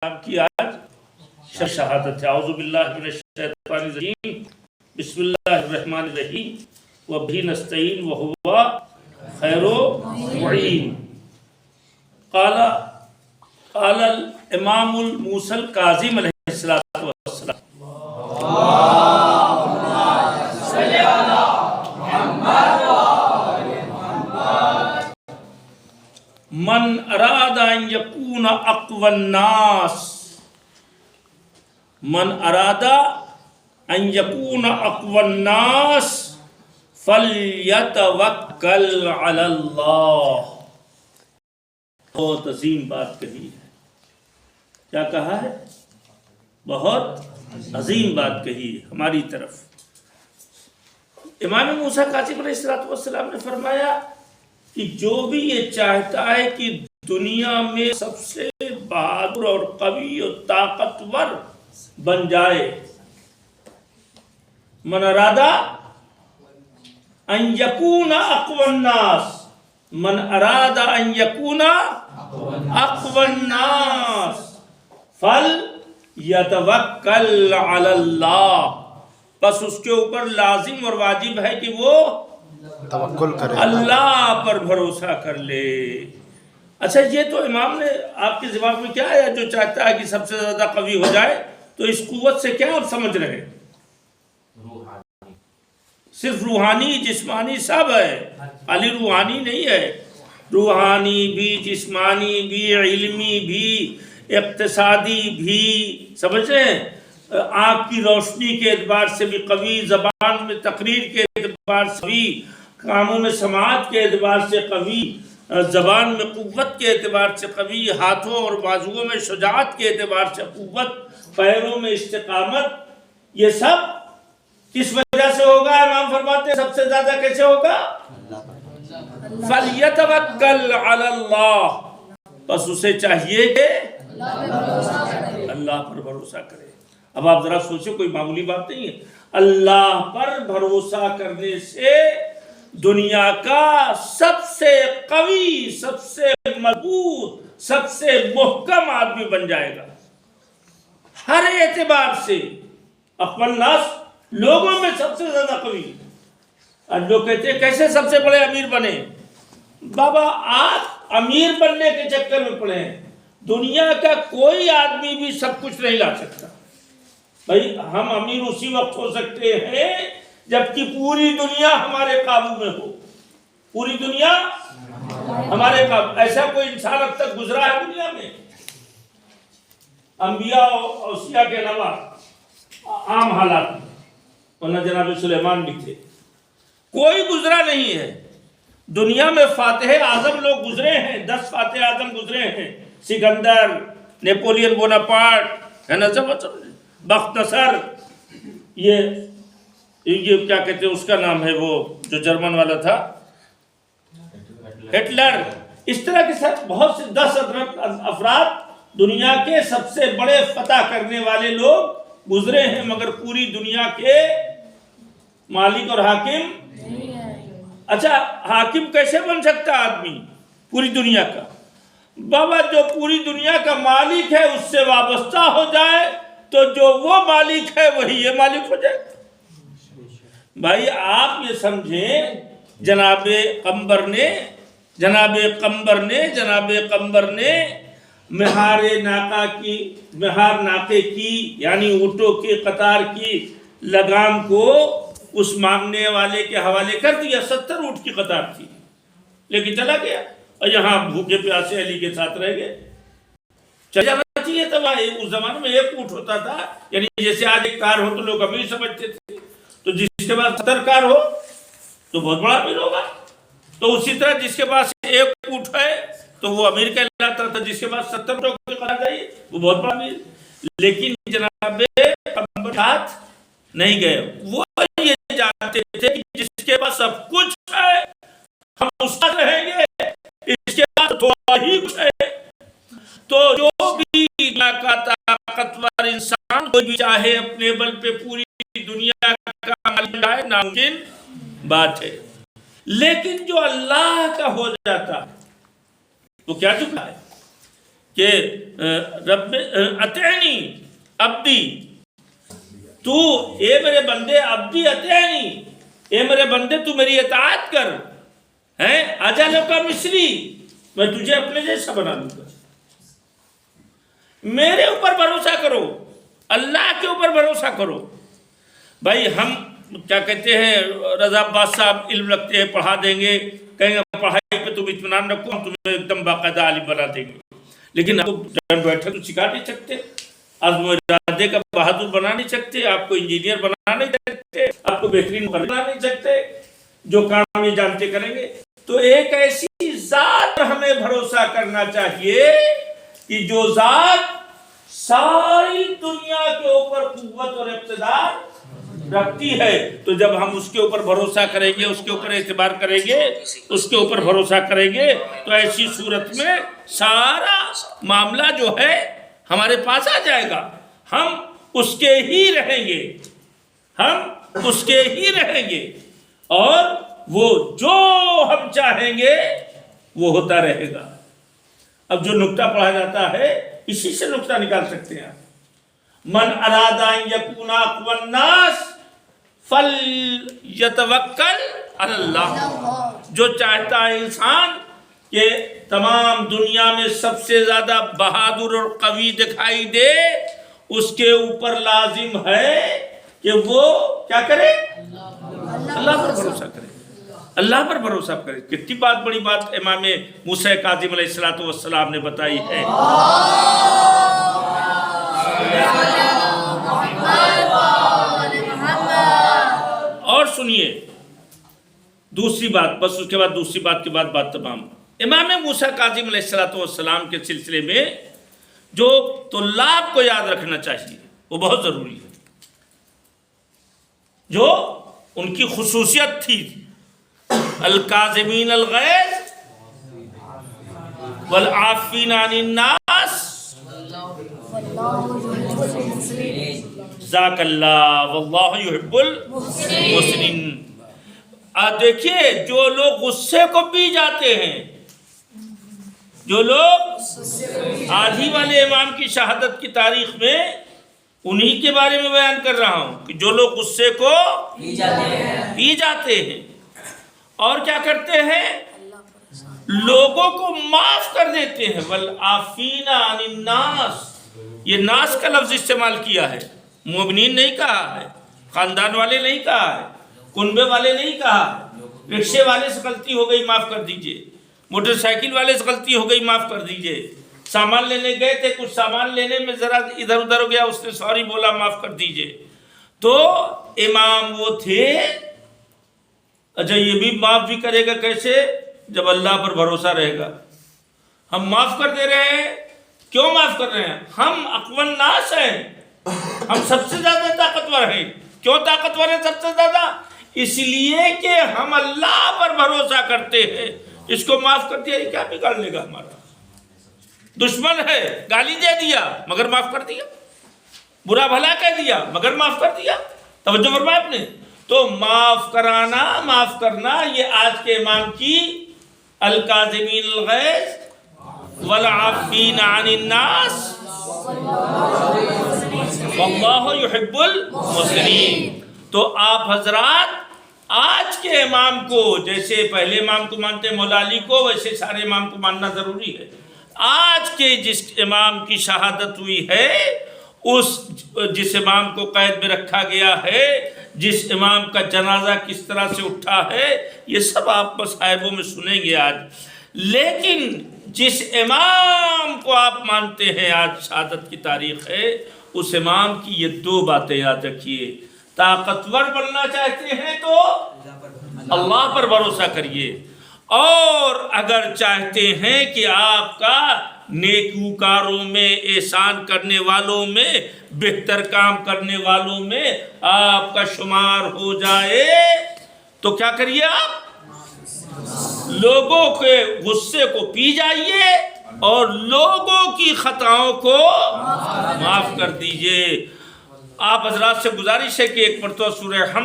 السلام کی آج شہادت ہے۔ اعوذ باللہ من الشیطان الرجیم، بسم اللہ الرحمن الرحیم، وبہ نستعین وہو خیر معین۔ قال الامام الموسی الکاظم علیہ الصلوۃ والسلام، من اراد ان یکون اقوی الناس، من اراد ان یکون اقوی الناس فلیتوکل علی اللہ۔ بہت عظیم بات کہی ہے۔ کیا کہا ہے؟ بہت عظیم بات کہی ہے ہماری طرف۔ امام موسیٰ کاظم علیہ السلام نے فرمایا کہ جو بھی یہ چاہتا ہے کہ دنیا میں سب سے بہادر اور قوی اور طاقتور بن جائے، من ارادہ ان یکون اقوی الناس، من ارادہ ان یکون اقوی الناس فلیتوکل علی اللہ، بس اس کے اوپر لازم اور واجب ہے کہ وہ توکل کرے، اللہ پر بھروسہ کر لے۔ اچھا، یہ تو امام نے آپ کے دماغ میں کیا ہے؟ جو چاہتا ہے کہ سب سے زیادہ قوی ہو جائے، تو اس قوت سے کیا آپ سمجھ رہے ہیں؟ صرف روحانی جسمانی سب ہے، خالی روحانی نہیں ہے، روحانی بھی، جسمانی بھی، علمی بھی، اقتصادی بھی، سمجھ رہے ہیں؟ آنکھ کی روشنی کے اعتبار سے بھی قوی، زبان میں تقریر کے اعتبار سے بھی، کاموں میں سماعت کے اعتبار سے قوی، زبان میں قوت کے اعتبار سے قوی، ہاتھوں اور بازوؤں میں شجاعت کے اعتبار سے قوت، پیروں میں استقامت، یہ سب کس وجہ سے ہوگا؟ امام فرماتے ہیں سب سے زیادہ کیسے ہوگا؟ فَلْيَتَوَكَّلْ عَلَى اللَّهِ، بس اسے چاہیے کہ اللہ پر بھروسہ کرے۔ اب آپ ذرا سوچیں، کوئی معمولی بات نہیں ہے۔ اللہ پر بھروسہ کرنے سے دنیا کا سب سے قوی، سب سے مضبوط، سب سے محکم آدمی بن جائے گا، ہر اعتبار سے۔ اقوی الناس، لوگوں میں سب سے زیادہ قوی۔ اور لوگ کہتے ہیں کیسے سب سے بڑے امیر بنے؟ بابا، آپ امیر بننے کے چکر میں پڑے ہیں۔ دنیا کا کوئی آدمی بھی سب کچھ نہیں لا سکتا۔ بھائی، ہم امیر اسی وقت ہو سکتے ہیں جبکہ پوری دنیا ہمارے قابو میں ہو، پوری دنیا ہمارے قابو۔ ایسا کوئی انسان اب تک گزرا ہے دنیا میں؟ انبیاء اور اوصیاء کے علاوہ عام حالات میں، ورنہ جناب سلیمان بھی تھے، کوئی گزرا نہیں ہے دنیا میں۔ فاتح اعظم لوگ گزرے ہیں، 10 فاتح اعظم گزرے ہیں، سکندر، نیپولین بوناپارٹ، ہے نا، بخت نصر، یہ کیا کہتے ہیں اس کا نام ہے، وہ جو جرمن والا تھا، ہٹلر۔ اس طرح کے ساتھ بہت سے 10 افراد دنیا کے سب سے بڑے فتح کرنے والے لوگ گزرے ہیں، مگر پوری دنیا کے مالک اور حاکم۔ اچھا، حاکم کیسے بن سکتا آدمی پوری دنیا کا؟ بابا، جو پوری دنیا کا مالک ہے اس سے وابستہ ہو جائے تو جو وہ مالک ہے وہی یہ مالک ہو جائے۔ بھائی، آپ یہ سمجھیں، جناب قمبر نے مہار ناقے کی، یعنی اونٹوں کی قطار کی لگام کو اس مانگنے والے کے حوالے کر دیا۔ 70 اونٹ کی قطار تھی، لیکن چلا گیا، اور یہاں بھوکے پیاسے علی کے ساتھ رہ گئے۔ چلا جانا چاہیے تھا بھائی، اس زمانے میں 1 اونٹ ہوتا تھا، یعنی جیسے آج 1 کار ہو تو لوگ امیر سمجھتے تھے، تو جس کے پاس 70 کار ہو تو بہت بڑا امیر ہوگا۔ تو اسی طرح جس کے پاس 1 اونٹ ہے تو وہ امیر کہلاتا تھا، جس کے پاس 70 اونٹوں کی قطار ہے وہ بہت بڑا امیر۔ لیکن جناب پیغمبر ساتھ نہیں گئے، وہ یہ جانتے تھے کہ جس کے پاس سب کچھ ہے ہم اس کا رہیں گے، اس کے پاس تھوڑا ہی کچھ ہے۔ تو جو بھی دنیا کا طاقتور انسان کوئی بھی چاہے اپنے بل پہ پوری دنیا کا مالک ہے، ناممکن بات ہے۔ لیکن جو اللہ کا ہو جاتا ہے تو کیا چکا ہے؟ کہ رب اطعنی عبدی، تو اے میرے بندے عبدی اطعنی، اے میرے بندے تو میری اطاعت کر، اجعلک مثلی، میں تجھے اپنے جیسا بنا دوں گا۔ میرے اوپر بھروسہ کرو، اللہ کے اوپر بھروسہ کرو۔ بھائی ہم کیا کہتے ہیں، رضا عباس صاحب علم رکھتے ہیں، پڑھا دیں گے، کہیں گے پڑھائی پہ تم اطمینان رکھو، ہم تمہیں ایک دم باقاعدہ عالم بنا دیں گے، لیکن آپ کو جان بیٹھے تو سکھا نہیں سکتے، عزم و ارادے کا بہادر بنا نہیں سکتے، آپ کو انجینئر بنا نہیں سکتے، آپ کو بہترین بنا نہیں سکتے، جو کام یہ جانتے کریں گے۔ تو ایک ایسی ذات پر ہمیں بھروسہ کرنا چاہیے کہ جو ذات ساری دنیا کے اوپر قوت اور اقتدار رکھتی ہے۔ تو جب ہم اس کے اوپر بھروسہ کریں گے، اس کے اوپر اعتبار کریں گے، اس کے اوپر بھروسہ کریں گے، تو ایسی صورت میں سارا معاملہ جو ہے ہمارے پاس آ جائے گا، ہم اس کے ہی رہیں گے، ہم اس کے ہی رہیں گے، اور وہ جو ہم چاہیں گے وہ ہوتا رہے گا۔ اب جو نکتہ پڑھا جاتا ہے اسی سے نکتہ نکال سکتے ہیں۔ من اراد ان یکون اقوی الناس فلیتوکل علی اللہ، جو چاہتا ہے انسان کہ تمام دنیا میں سب سے زیادہ بہادر اور قوی دکھائی دے، اس کے اوپر لازم ہے کہ وہ کیا کرے؟ اللہ پر بھروسہ کرے، اللہ پر بھروسہ کرے۔ کتنی بڑی بات امام موسیٰ کاظم علیہ السلام نے بتائی ہے۔ اور سنیے دوسری بات، بس اس کے بعد دوسری بات کے بعد بات تمام۔ امام موسیٰ کاظم علیہ السلام کے سلسلے میں جو طلاب کو یاد رکھنا چاہیے وہ بہت ضروری ہے، جو ان کی خصوصیت تھی، الکاظمین الغیظ والعافین عن الناس ذاک اللہ واللہ یحب المحسنین۔ دیکھیے جو لوگ غصے کو پی جاتے ہیں، جو لوگ آدھی والے امام کی شہادت کی تاریخ میں انہی کے بارے میں بیان کر رہا ہوں کہ جو لوگ غصے کو پی جاتے ہیں اور کیا کرتے ہیں، لوگوں کو معاف کر دیتے ہیں۔ والعافین عن الناس، یہ ناس کا لفظ استعمال کیا ہے، مومنین نہیں کہا ہے، خاندان والے نہیں کہا ہے، کنبے والے نہیں کہا ہے، رکشے والے سے غلطی ہو گئی معاف کر دیجئے، موٹر سائیکل والے سے غلطی ہو گئی معاف کر دیجئے، سامان لینے گئے تھے، کچھ سامان لینے میں ذرا ادھر ادھر ہو گیا، اس نے سوری بولا معاف کر دیجئے۔ تو امام وہ تھے۔ اچھا یہ بھی معاف بھی کرے گا کیسے؟ جب اللہ پر بھروسہ رہے گا۔ ہم معاف کر دے رہے ہیں، کیوں معاف کر رہے ہیں؟ ہم اقوی الناس ہیں، ہم سب سے زیادہ طاقتور ہیں۔ کیوں طاقتور ہیں سب سے زیادہ؟ اس لیے کہ ہم اللہ پر بھروسہ کرتے ہیں۔ اس کو معاف کر دیا، یہ کیا بگاڑ لے گا ہمارا؟ دشمن ہے، گالی دے دیا مگر معاف کر دیا، برا بھلا کہہ دیا مگر معاف کر دیا۔ توجہ فرمایا آپ نے؟ تو معاف کرانا، معاف کرنا، یہ آج کے امام کی الکاظمین الغیظ والعافین عن الناس واللہ یحب المحسنین۔ تو آپ حضرات آج کے امام کو، جیسے پہلے امام کو مانتے مولا علی کو، ویسے سارے امام کو ماننا ضروری ہے۔ آج کے جس امام کی شہادت ہوئی ہے، جس امام کو قید میں رکھا گیا ہے، جس امام کا جنازہ کس طرح سے اٹھا ہے، یہ سب آپ مصاحبوں میں سنیں گے آج۔ لیکن جس امام کو آپ مانتے ہیں، آج شہادت کی تاریخ ہے، اس امام کی یہ دو باتیں یاد رکھیے۔ طاقتور بننا چاہتے ہیں تو اللہ پر بھروسہ کریے، اور اگر چاہتے ہیں کہ آپ کا نیکوکاروں میں، احسان کرنے والوں میں، بہتر کام کرنے والوں میں آپ کا شمار ہو جائے، تو کیا کریے؟ آپ لوگوں کے غصے کو پی جائیے اور لوگوں کی خطاؤں کو معاف کر دیجئے۔ آپ حضرات سے گزارش ہے کہ ایک مرتبہ سورہ حمد